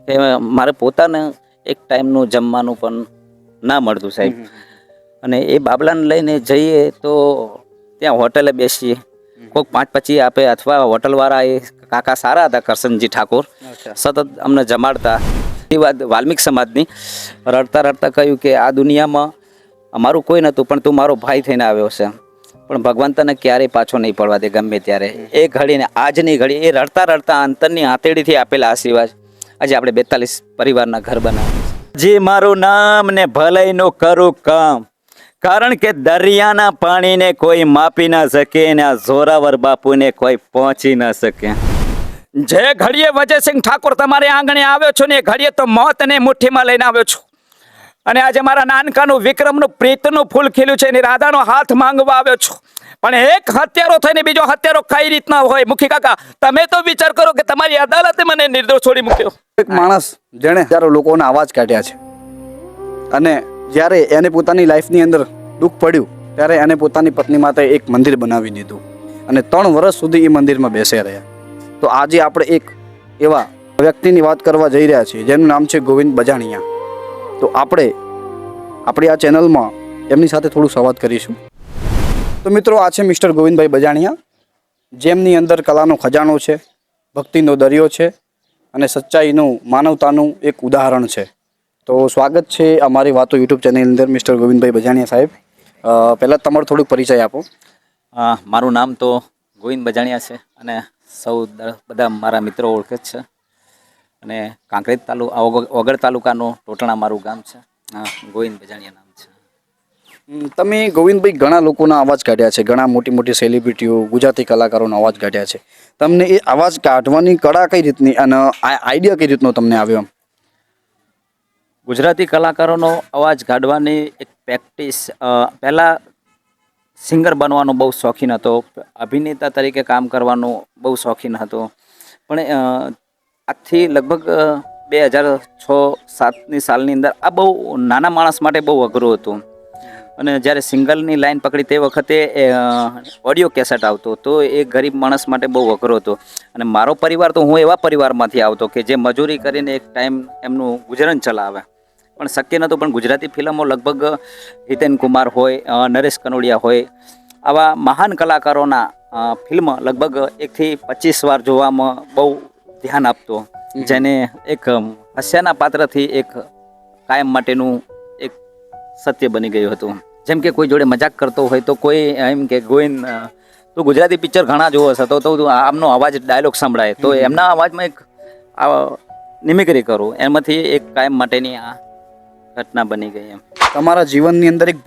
કે મારે પોતાને એક ટાઈમનું જમવાનું પણ ના મળતું સાહેબ. અને એ બાબલાને લઈને જઈએ તો ત્યાં હોટલે બેસીએ, કોઈક 5-25 આપે અથવા હોટલવાળા એ કાકા સારા હતા કરશનજી ઠાકોર, સતત અમને જમાડતા. એ વાત વાલ્મિક સમાજની રડતા રડતા કહ્યું કે આ દુનિયામાં અમારું કોઈ નહોતું પણ તું મારો ભાઈ થઈને આવ્યો છે, પણ ભગવાન તને ક્યારેય પાછો નહીં પડવા દે ગમે ત્યારે. એ ઘડીને આજની ઘડી એ રડતા રડતા અંતરની આંતેડીથી આપેલા આશીર્વાદ આજે આપણે 42 પરિવારના ઘર બનાવ્યા. જી મારું નામ ને ભલાઈનું કરું કામ, કારણ કે દરિયાના પાણીને કોઈ માપી ના શકે ને આ જોરાવર બાપુને કોઈ પહોંચી ના શકે. જે ઘડીએ વજયસિંહ ઠાકોર તમારે આંગણે આવ્યો છો ને એ ઘડીએ તો મોતને મુઠ્ઠીમાં લઈને આવ્યો છું. અને આજે મારા નાનકાનું વિક્રમનું પ્રીતનું ફૂલ ખીલ્યું છે એની રાધાનો હાથ માંગવા આવ્યો છું. પણ એક હત્યારો થઈને બીજો હત્યારો કઈ રીતના હોય? મુખી કાકા, તમે તો વિચાર કરો કે તમારી અદાલતે મને નિર્દોષ છોડી મૂક્યો. એક માણસ જેણે હજારો લોકોના અવાજ કાઢ્યા છે, અને જ્યારે એને પોતાની લાઈફની અંદર દુઃખ પડ્યું ત્યારે એને પોતાની પત્ની માટે એક મંદિર બનાવી દીધું અને 3 વર્ષ સુધી એ મંદિરમાં બેસે રહ્યા. તો આજે આપણે એક એવા વ્યક્તિની વાત કરવા જઈ રહ્યા છીએ જેનું નામ છે ગોવિંદ બજાણિયા. તો આપણે આપણી આ ચેનલમાં એમની સાથે થોડું સંવાદ કરીશું. તો મિત્રો, આ છે મિસ્ટર ગોવિંદભાઈ બજાણિયા, જેમની અંદર કલાનો ખજાનો છે, ભક્તિનો દરિયો છે અને સચ્ચાઈનું, માનવતાનું એક ઉદાહરણ છે. તો સ્વાગત છે અમારી વાતો યુટ્યુબ ચેનલની અંદર મિસ્ટર ગોવિંદભાઈ બજાણિયા સાહેબ. પહેલાં તમારો થોડુંક પરિચય આપો. મારું નામ તો ગોવિંદ બજાણિયા છે અને સૌ બધા મારા મિત્રો ઓળખે જ છે. અને કાંકરેજ ઓગળ તાલુકાનું ટોટણા મારું ગામ છે. ગોવિંદ બજાણિયા નામ છે. તમે ગોવિંદભાઈ ઘણા લોકોના અવાજ કાઢ્યા છે, ઘણા મોટી મોટી સેલિબ્રિટીઓ, ગુજરાતી કલાકારોનો અવાજ કાઢ્યા છે. તમને એ અવાજ કાઢવાની કળા કઈ રીતની અને આઈડિયા કઈ રીતનો તમને આવ્યો? ગુજરાતી કલાકારોનો અવાજ કાઢવાની એક પ્રેક્ટિસ, પહેલાં સિંગર બનવાનો બહુ શોખીન હતો, અભિનેતા તરીકે કામ કરવાનો બહુ શોખીન હતો. પણ આજથી લગભગ 2006-07ની સાલની અંદર આ બહુ નાના માણસ માટે બહુ અઘરું હતું. અને જ્યારે સિંગલની લાઈન પકડી તે વખતે ઓડિયો કેસેટ આવતો, તો એ ગરીબ માણસ માટે બહુ અઘરો હતો. અને મારો પરિવાર તો, હું એવા પરિવારમાંથી આવતો કે જે મજૂરી કરીને એક ટાઈમ એમનું ગુજરાન ચલાવે, પણ શક્ય નહોતું. પણ ગુજરાતી ફિલ્મો લગભગ હિતેન કુમાર હોય, નરેશ કનોડિયા હોય, આવા મહાન કલાકારોના ફિલ્મ લગભગ 1 થી 25 વાર જોવામાં બહુ ધ્યાન આપતો, જેને એક હાસ્યના પાત્રથી એક કાયમ માટેનું એક સત્ય બની ગયું હતું. જેમ કે કોઈ જોડે મજાક કરતો હોય તો કોઈ એમ કે ગોવિંદ તું ગુજરાતી પિક્ચર ઘણા જોવો છો, તો આમનો અવાજ ડાયલોગ સંભળાય તો એમના અવાજમાં એક નિમિક્રી કરું, એમાંથી એક કાયમ માટેની આ ઘટના બની ગઈ. એમ તમારા જીવનની અંદર એક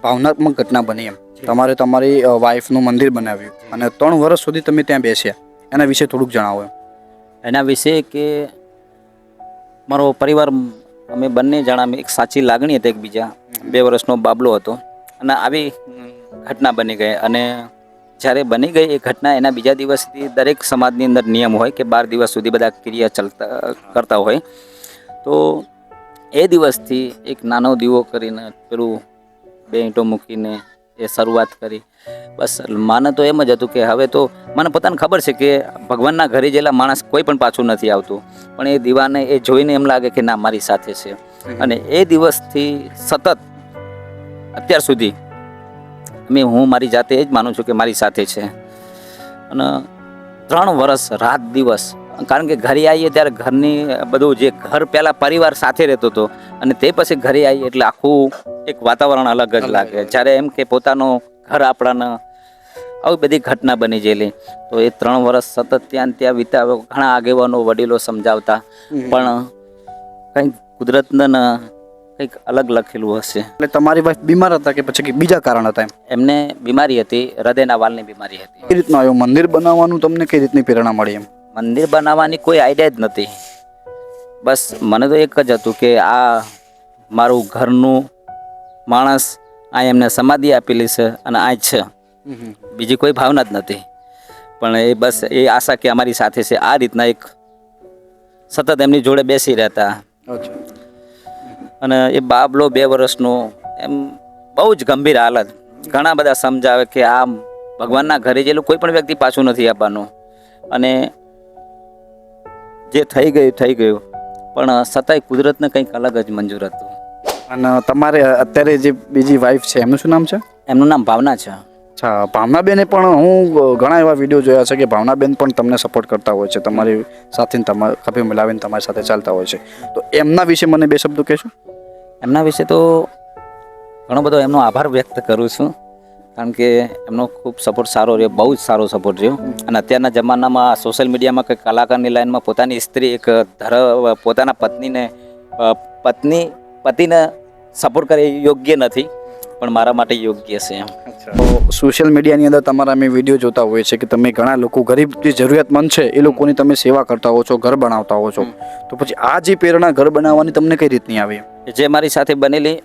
ભાવનાત્મક ઘટના બની. એમ તમારે તમારી વાઈફનું મંદિર બનાવ્યું અને 3 વર્ષ સુધી તમે ત્યાં બેસ્યા, એના વિશે થોડુંક જણાવો. એના વિશે કે મારો પરિવાર, અમે બંને જણા એક સાચી લાગણી હતી એકબીજા. 2 વર્ષનો બાબલો હતો અને આવી ઘટના બની ગઈ. અને જ્યારે બની ગઈ એ ઘટના, એના બીજા દિવસથી દરેક સમાજની અંદર નિયમ હોય કે 12 દિવસ સુધી બધા ક્રિયા કરતા હોય. તો એ દિવસથી એક નાનો દીવો કરીને પેલું 2 ઈંટો મૂકીને એ શરૂઆત કરી. બસ માને તો એમ જ હતું કે હવે તો મને પોતાને ખબર છે કે ભગવાનના ઘરે જેલા માણસ કોઈ પણ પાછું નથી આવતું, પણ એ દીવાને એ જોઈને એમ લાગે કે ના, મારી સાથે છે. અને એ દિવસથી સતત અત્યાર સુધી હું મારી જાતે એ જ માનું છું કે મારી સાથે છે. અને 3 વર્ષ રાત દિવસ, કારણ કે ઘરે આવીએ ત્યારે ઘરની બધું જે ઘર પહેલાં પરિવાર સાથે રહેતો હતો અને તે પછી ઘરે આવીએ એટલે આખું એક વાતાવરણ અલગ જ લાગે. જ્યારે એમ કે પોતાનો ઘર આપણાને, આવી બધી ઘટના બની ગયેલી. તો એ 3 વર્ષ સતત ત્યાં વિતાવ્યો. ઘણા આગેવાનો, વડીલો સમજાવતા, પણ કંઈક કુદરતને કંઈક અલગ લખેલું હશે. એટલે તમારી વાઈફ બીમાર હતા કે પછી બીજા કારણ હતા? એમને બીમારી હતી, હૃદયના વાલ્વની બીમારી હતી. કઈ રીતના આવ્યું મંદિર બનાવવાનું? તમને કઈ રીતની પ્રેરણા મળી? એમ મંદિર બનાવવાની કોઈ આઈડિયા જ નથી. બસ મને તો એક જ હતું કે આ મારું ઘરનું માણસ, આ એમને સમાધિ આપેલી છે અને આ છે, બીજી કોઈ ભાવના જ નથી. પણ એ બસ એ આશા કે અમારી સાથે છે, આ રીતના એક સતત એમની જોડે બેસી રહેતા. અને એ બાબલો 2 વર્ષનો, એમ બહુ જ ગંભીર હાલત. ઘણા બધા સમજાવે કે આ ભગવાનના ઘરે જેલું કોઈ પણ વ્યક્તિ પાછું નથી આવવાનું. અને જે થઈ ગયું. પણ છતાંય કુદરતને કંઈક અલગ જ મંજૂર હતું. અને તમારે અત્યારે જે બીજી વાઈફ છે એમનું શું નામ છે? એમનું નામ ભાવના છે. અચ્છા, ભાવનાબેને પણ હું ઘણા એવા વિડીયો જોયા છે કે ભાવનાબેન પણ તમને સપોર્ટ કરતા હોય છે, તમારી સાથે ખભે મિલાવીને તમારી સાથે ચાલતા હોય છે. તો એમના વિશે મને બે શબ્દો કહેશો? એમના વિશે તો ઘણો બધો એમનો આભાર વ્યક્ત કરું છું, કારણ કે એમનો ખૂબ સપોર્ટ સારો રહ્યો, બહુ જ સારો સપોર્ટ રહ્યો. અને અત્યારના જમાનામાં સોશિયલ મીડિયામાં કંઈક કલાકારની લાઈનમાં પોતાની સ્ત્રી એક પોતાના પતિને સપોર્ટ કરે એ યોગ્ય નથી, પણ મારા માટે યોગ્ય છે એમ. સોશિયલ મીડિયાની અંદર તમારા અમે વિડીયો જોતા હોઈએ છીએ કે તમે ઘણા લોકો ગરીબ જે જરૂરિયાતમંદ છે એ લોકોની તમે સેવા કરતા હો છો, ઘર બનાવતા હો છો. તો પછી આ જે પ્રેરણા ઘર બનાવવાની તમને કઈ રીતની આવી? જે મારી સાથે બનેલી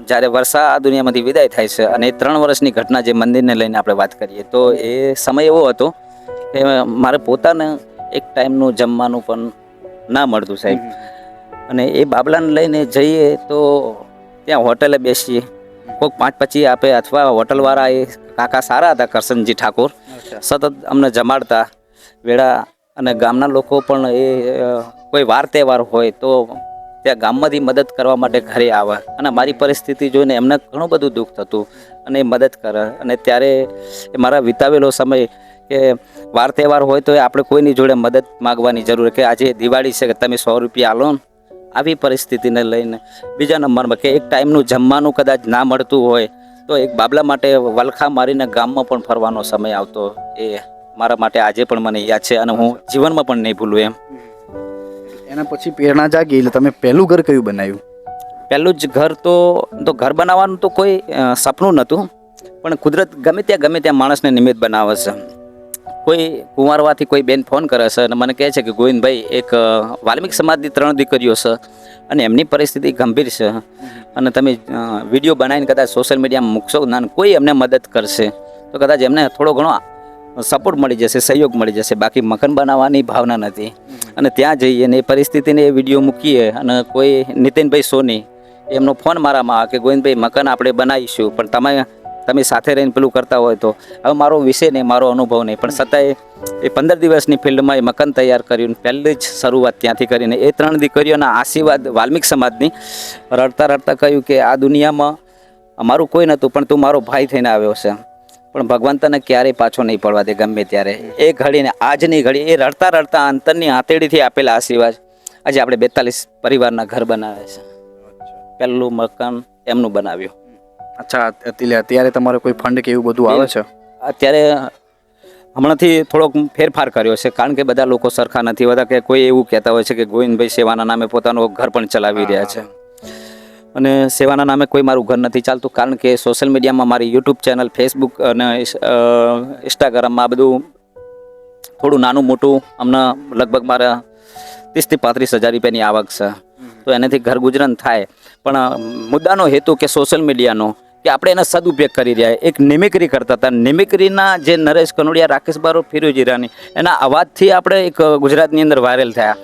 જ્યારે વર્ષા આ દુનિયામાંથી વિદાય થાય છે, અને 3 વર્ષની ઘટના જે મંદિરને લઈને આપણે વાત કરીએ તો એ સમય એવો હતો કે મારે પોતાને એક ટાઈમનું જમવાનું પણ ના મળતું સાહેબ. અને એ બાબલાને લઈને જઈએ તો ત્યાં હોટલે બેસીએ, કોઈક 5-25 આપે, અથવા હોટલવાળા એ કાકા સારા હતા, કરશનજી ઠાકોર, સતત અમને જમાડતા વેળા. અને ગામના લોકો પણ એ કોઈ વાર તહેવાર હોય તો ત્યાં ગામમાંથી મદદ કરવા માટે ઘરે આવે, અને મારી પરિસ્થિતિ જોઈને એમને ઘણું બધું દુઃખ થતું અને એ મદદ કરે. અને ત્યારે એ મારા વિતાવેલો સમય કે વાર તહેવાર હોય તો આપણે કોઈની જોડે મદદ માગવાની જરૂર, કે આજે દિવાળી છે કે તમે 100 રૂપિયા આલો ને, આવી પરિસ્થિતિને લઈને. બીજા નંબરમાં કે એક ટાઈમનું જમવાનું કદાચ ના મળતું હોય તો એક બાબલા માટે વલખા મારીને ગામમાં પણ ફરવાનો સમય આવતો. એ મારા માટે આજે પણ મને યાદ છે અને હું જીવનમાં પણ નહીં ભૂલું એમ. એના પછી પ્રેરણા જાગી એટલે તમે પહેલું ઘર કયું બનાવ્યું? પહેલું જ ઘર તો ઘર બનાવવાનું તો કોઈ સપનું નહોતું, પણ કુદરત ગમે ત્યાં માણસને નિમિત્ત બનાવે છે. કોઈ કુંવારવાથી કોઈ બેન ફોન કરે છે અને મને કહે છે કે ગોવિંદભાઈ, એક વાલ્મિક સમાજની 3 દીકરીઓ છે અને એમની પરિસ્થિતિ ગંભીર છે, અને તમે વિડીયો બનાવીને કદાચ સોશિયલ મીડિયામાં મૂકશો ના, કોઈ એમને મદદ કરશે તો કદાચ એમને થોડો ઘણો સપોર્ટ મળી જશે, સહયોગ મળી જશે. બાકી મકાન બનાવવાની ભાવના નથી. અને ત્યાં જઈએ ને એ પરિસ્થિતિને એ વિડીયો મૂકીએ, અને કોઈ નીતિનભાઈ સોની એમનો ફોન મારામાં આવે કે ગોવિંદભાઈ, મકાન આપણે બનાવીશું, પણ તમે સાથે રહીને પેલું કરતા હોય તો. હવે મારો વિષય નહીં, મારો અનુભવ નહીં, પણ છતાંય એ 15 દિવસની ફિલ્ડમાં એ મકાન તૈયાર કર્યું. પહેલી જ શરૂઆત ત્યાંથી કરીને એ 3 દીકરીઓના આશીર્વાદ વાલ્મિક સમાજની રડતા રડતા કહ્યું કે આ દુનિયામાં અમારું કોઈ નહોતું, પણ તું મારો ભાઈ થઈને આવ્યો છે, પણ ભગવાન તને ક્યારેય પાછો નહીં પડવા દે ગમે ત્યારે. એ ઘડીને આજની ઘડી એ રડતા રડતા અંતરની આંતેડીથી આપેલા આશીર્વાદ આજે આપણે 42 પરિવારના ઘર બનાવે છે. પહેલું મકાન એમનું બનાવ્યું. અચ્છા, અત્યારે તમારે કોઈ ફંડ કે એવું બધું આવે છે? અત્યારે હમણાંથી થોડોક ફેરફાર કર્યો છે, કારણ કે બધા લોકો સરખા નથી હોતા. કે કોઈ એવું કહેતા હોય છે કે ગોવિંદભાઈ સેવાના નામે પોતાનું ઘર પણ ચલાવી રહ્યા છે, અને સેવાના નામે કોઈ મારું ઘર નથી ચાલતું. કારણ કે સોશિયલ મીડિયામાં મારી યુટ્યુબ ચેનલ, ફેસબુક અને ઇન્સ્ટાગ્રામમાં આ બધું થોડું નાનું મોટું, હમણાં લગભગ મારા 30 થી 35 હજાર રૂપિયાની આવક છે, તો એનાથી ઘર ગુજરાન થાય. પણ મુદ્દાનો હેતુ કે સોશિયલ મીડિયાનો કે આપણે એનો સદુપયોગ કરી રહ્યા. એક નિમિક્રી કરતા હતા, નિમિક્રીના જે નરેશ કનોડિયા, રાકેશ બારો, ફિરોજ ઈરાની, એના અવાજથી આપણે એક ગુજરાતની અંદર વાયરલ થયા.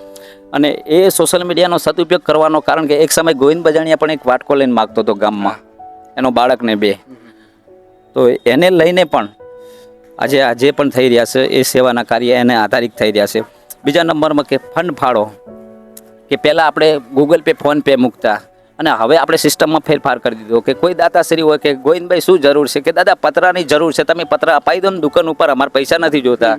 અને એ સોશિયલ મીડિયાનો સદુપયોગ કરવાનો કારણ કે એક સમય ગોવિંદ બજાણિયા પણ એક વાટકો લઈને માગતો હતો ગામમાં, એનો બાળકને 2. તો એને લઈને પણ આજે પણ થઈ રહ્યા છે એ સેવાના કાર્ય એને આધારિત થઈ રહ્યા છે. બીજા નંબરમાં કે ફંડ ફાળો, કે પહેલાં આપણે ગૂગલ પે, ફોન પે મૂકતા, અને હવે આપણે સિસ્ટમમાં ફેરફાર કરી દીધો કે કોઈ દાતાશ્રી હોય કે ગોવિંદભાઈ શું જરૂર છે, કે દાદા પતરાની જરૂર છે, તમે પતરા અપાઈ દો ને દુકાન ઉપર, અમારે પૈસા નથી જોતા.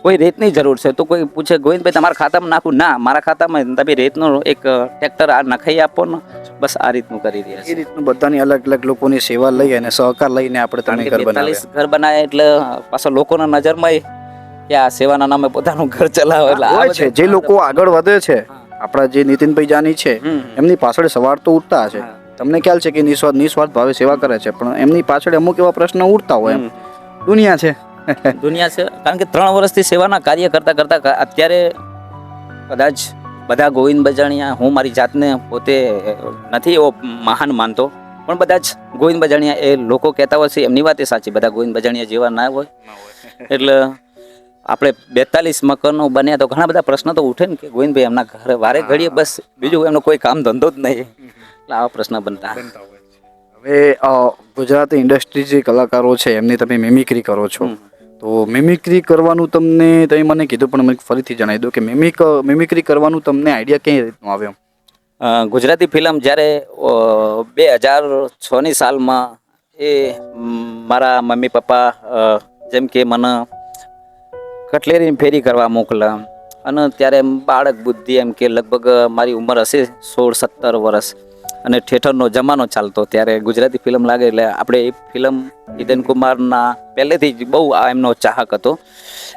કોઈ રેતની જરૂર છે તો કોઈ પૂછે ગોવિંદભાઈ તમારા ખાતામાં નાખું, ના મારા ખાતામાં તમે રેતનો એક ટ્રેક્ટર આ નખાઈ આપો ને. બસ આ રીતનું કરી રહ્યા છે. એ રીતનું બધાની અલગ અલગ લોકોની સેવા લઈ અને સહકાર લઈને આપણે તમે ઘર બનાવ્યા. ઘર બનાવ્યા એટલે પાછા લોકોના નજરમાં કે આ સેવાના નામે પોતાનું ઘર ચલાવે. એટલે હોય છે જે લોકો આગળ વધે છે, આપણા જે નીતિનભાઈ જાની છે, એમની પાછળ સવાર તો ઉઠતા છે. તમને ખ્યાલ છે કે નિસ્વાર્થ ભાવે સેવા કરે છે, પણ એમની પાછળ અમુક એવા પ્રશ્નો ઉઠતા હોય. એમ દુનિયા છે. કારણ કે 3 વર્ષથી સેવાના કાર્ય કરતા કરતા અત્યારે કદાચ બધા ગોવિંદ બજાણિયા, હું મારી જાતને પોતે નથી એવો મહાન માનતો, પણ બધા જ ગોવિંદ બજાણિયા એ લોકો કહેતા હોય છે, એમની વાત એ સાચી, બધા ગોવિંદ બજાણિયા જેવા ના હોય. એટલે આપણે 42 મકાનો બન્યા તો ઘણા બધા પ્રશ્નો તો ઉઠે ને કે ગોવિંદભાઈ એમના ઘરે વારે ઘડીએ બસ બીજું એમનો કોઈ કામ ધંધો જ નહીં, એટલે આવા પ્રશ્ન બનતા. હવે ગુજરાતી ઇન્ડસ્ટ્રી જે કલાકારો છે એમની તમે મિમિક્રી કરો છો, તો મિમિક્રી કરવાનું તમને તમે મને કીધું પણ મને ફરીથી જણાવી દો કે મિમિક્રી કરવાનું તમને આઈડિયા કઈ રીતનું આવ્યો? ગુજરાતી ફિલ્મ જ્યારે 2006ની સાલમાં એ મારા મમ્મી પપ્પા જેમ કે મને કટલેરીની ફેરી કરવા મોકલા અને ત્યારે બાળક બુદ્ધિ એમ કે લગભગ મારી ઉંમર હશે 16-17 વર્ષ અને થિયેટરનો જમાનો ચાલતો ત્યારે ગુજરાતી ફિલ્મ લાગે એટલે આપણે એ ફિલ્મ હિતેન કુમારના પહેલેથી જ બહુ એમનો ચાહક હતો.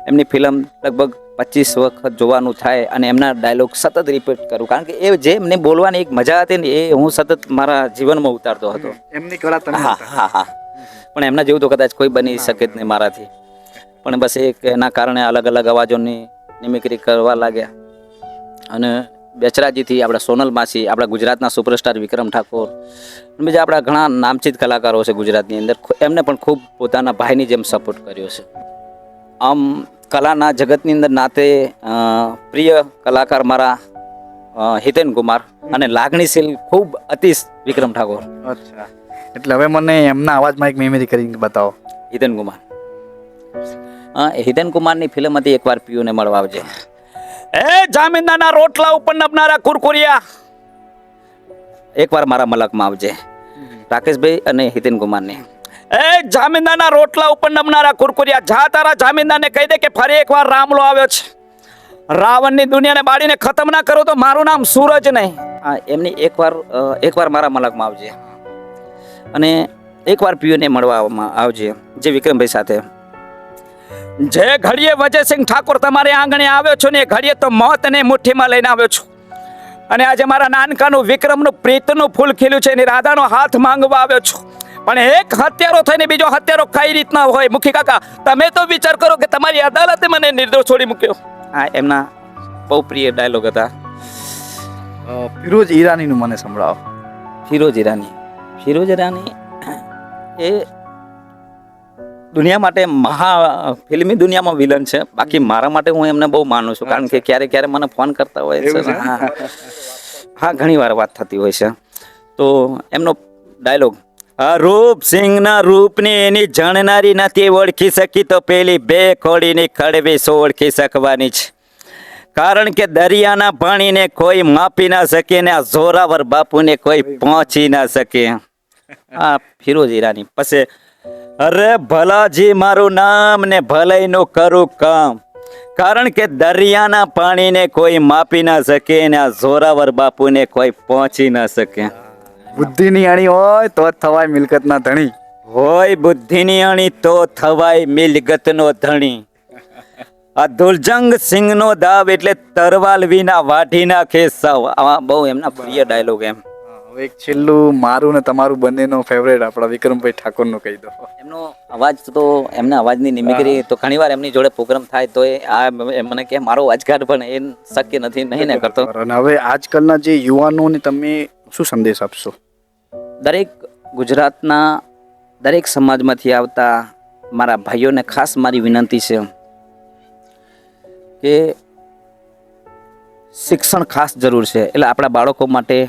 એમની ફિલ્મ લગભગ 25 વખત જોવાનું થાય અને એમના ડાયલોગ સતત રિપીટ કરું કારણ કે એ જે એમને બોલવાની એક મજા હતી ને એ હું સતત મારા જીવનમાં ઉતારતો હતો. એમની કળા તમે હા પણ એમના જેવું તો કદાચ કોઈ બની શકે જ નહીં મારાથી. પણ બસ એના કારણે અલગ અલગ અવાજોની મિમિક્રી કરવા લાગ્યા અને બેચરાજીથી આપણા સોનલ માસી, આપણા ગુજરાતના સુપરસ્ટાર વિક્રમ ઠાકોર, બીજા આપણા ઘણા નામચીત કલાકારો છે ગુજરાતની અંદર, એમને પણ ખૂબ પોતાના ભાઈની જેમ સપોર્ટ કર્યો છે. આમ કલાના જગતની અંદર નાતે પ્રિય કલાકાર મારા હિતેન કુમાર અને લાગણીશીલ ખૂબ અતિશ વિક્રમ ઠાકોર. અચ્છા, એટલે હવે મને એમના અવાજમાં એક મિમિક્રી કરીને બતાવો. હિતેન કુમાર, હિતેન કુમારની ફિલ્મ હતી એકવાર પીયુને મળવા આવજે. એ જામીનદારના રોટલા ઉપર નબનારા કુરકુરિયા, એકવાર મારા મલકમાં આવજે. રાકેશભાઈ અને હિતેન કુમારની. એ જામીનદારના રોટલા ઉપર નબનારા કુરકુરિયા, જા તારા જામીનદારને કહી દે કે ફરી એકવાર રામલો આવ્યો છે. રાવણની દુનિયાને બાળીને ખતમ ના કરો તો મારું નામ સૂરજ નહીં. એમની એકવાર મારા મલકમાં આવજે અને એકવાર પીયુને મળવા આવજે જે વિક્રમભાઈ સાથે. જે ઘડીએ વજયસિંહ ઠાકોર તમારે આંગણે આવ્યો છો ને એ ઘડીએ તો મોતને મુઠ્ઠીમાં લઈને આવ્યો છું અને આજે મારા નાનકાનું વિક્રમનું પ્રીતનું ફૂલ ખીલ્યું છે એની રાધાનો હાથ માંગવા આવ્યો છું. પણ એક હત્યારો થઈને બીજો હત્યારો કઈ રીતના હોય? મુખી કાકા, તમે તો વિચાર કરો કે તમારી અદાલતે મને નિર્દોષ છોડી મૂક્યો. આ એમના બહુ પ્રિય ડાયલોગ હતા. ફિરોઝ ઈરાનીનું મને સંભળાવો. ફિરોઝ ઈરાની એ દુનિયા માટે ફિલ્મી દુનિયામાં વિલન છે. બાકી મારા માટે હું એમને બહુ માનું છું કારણ કે ક્યારે મને ફોન કરતા હોય છે. હા, ઘણી વાર વાત થતી હોય છે. તો એમનો ડાયલોગ, રૂપસિંહના રૂપને એની જાણનારી નથી ઓળખી શકી તો પેલી બે કોડીની ખડવી સો ઓળખી શકવાની છે. કારણ કે દરિયાના પાણીને કોઈ માપી ના શકે ને આ જોરાવર બાપુને કોઈ પહોંચી ના શકે. આ ફિરોઝ ઈરાની. પછી અરે ભલાજી મારું નામ ને ભલાઈનું કરું કામ, કારણ કે દરિયાના પાણીને કોઈ માપી ના શકે ને આ જોરાવર બાપુને કોઈ પહોંચી ના શકે. બુદ્ધિની અણી હોય તો જ થવાય મિલકતના ધણી. હોય બુદ્ધિની અણી તો થવાય મિલકતનો ધણી. આ દુર્જંગ સિંહનો દાવ એટલે તરવાલ વિના વાઢી નાખે સૌ. આવા બહુ એમના પ્રિય ડાયલોગ. એમ હવે એક છેલ્લું મારું ને તમારું બંનેનો ફેવરેટ આપણા વિક્રમભાઈ ઠાકોરનું કહી દો. એમનો અવાજ તો એમના અવાજની નિમિક્રી તો ઘણીવાર એમની જોડે પ્રોગ્રામ થાય તો મને કે મારો અવાજ કાઢ, પણ એ શક્ય નથી, નહીં ને કરતો. અને હવે આજકાલના જે યુવાનોને તમે શું સંદેશ આપશો? દરેક ગુજરાતના દરેક સમાજમાંથી આવતા મારા ભાઈઓને ખાસ મારી વિનંતી છે કે શિક્ષણ ખાસ જરૂર છે. એટલે આપણા બાળકો માટે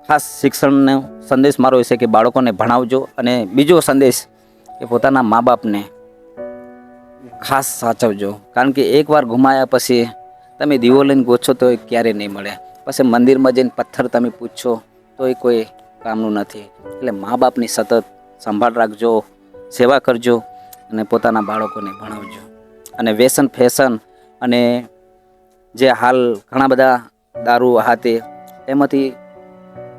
ખાસ શિક્ષણનો સંદેશ મારો એ છે કે બાળકોને ભણાવજો. અને બીજો સંદેશ કે પોતાના મા બાપને ખાસ સાચવજો, કારણ કે એકવાર ગુમાયા પછી તમે દીવો લઈને ગોછો તો એ ક્યારે નહીં મળે. પછી મંદિરમાં જઈને પથ્થર તમે પૂછશો તો એ કોઈ કામનું નથી. એટલે મા બાપની સતત સંભાળ રાખજો, સેવા કરજો અને પોતાના બાળકોને ભણાવજો. અને વ્યસન ફેશન અને જે હાલ ઘણા બધા દારૂ હાથે એમાંથી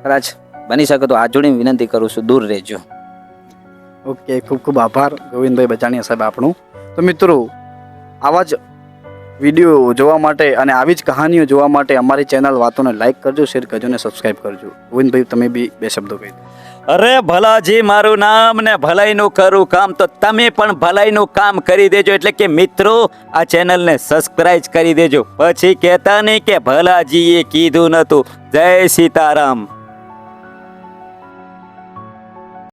કદાચ બની શકે તો હાથ જોડીને વિનંતી કરું છું, દૂર રહેજો. ઓકે, ખૂબ ખૂબ આભાર ગોવિંદભાઈ બચાણીયા સાહેબ આપણું. તો મિત્રો, આવા જ વિડીયો જોવા માટે અને આવી જ કહાનીઓ જોવા માટે અમારી ચેનલ વાતોને લાઈક કરજો, શેર કરજો અને સબસ્ક્રાઈબ કરજો. ગોવિંદભાઈ, તમે બી બે શબ્દો કહી દો. અરે ભલાજી મારું નામ ને ભલાઈનું કરું કામ, તો તમે પણ ભલાઈનું કામ કરી દેજો. એટલે કે મિત્રો, આ ચેનલને સબસ્ક્રાઈબ કરી દેજો. પછી કહેતા નહીં કે ભલાજીએ કીધું નતું. જય સીતારામ.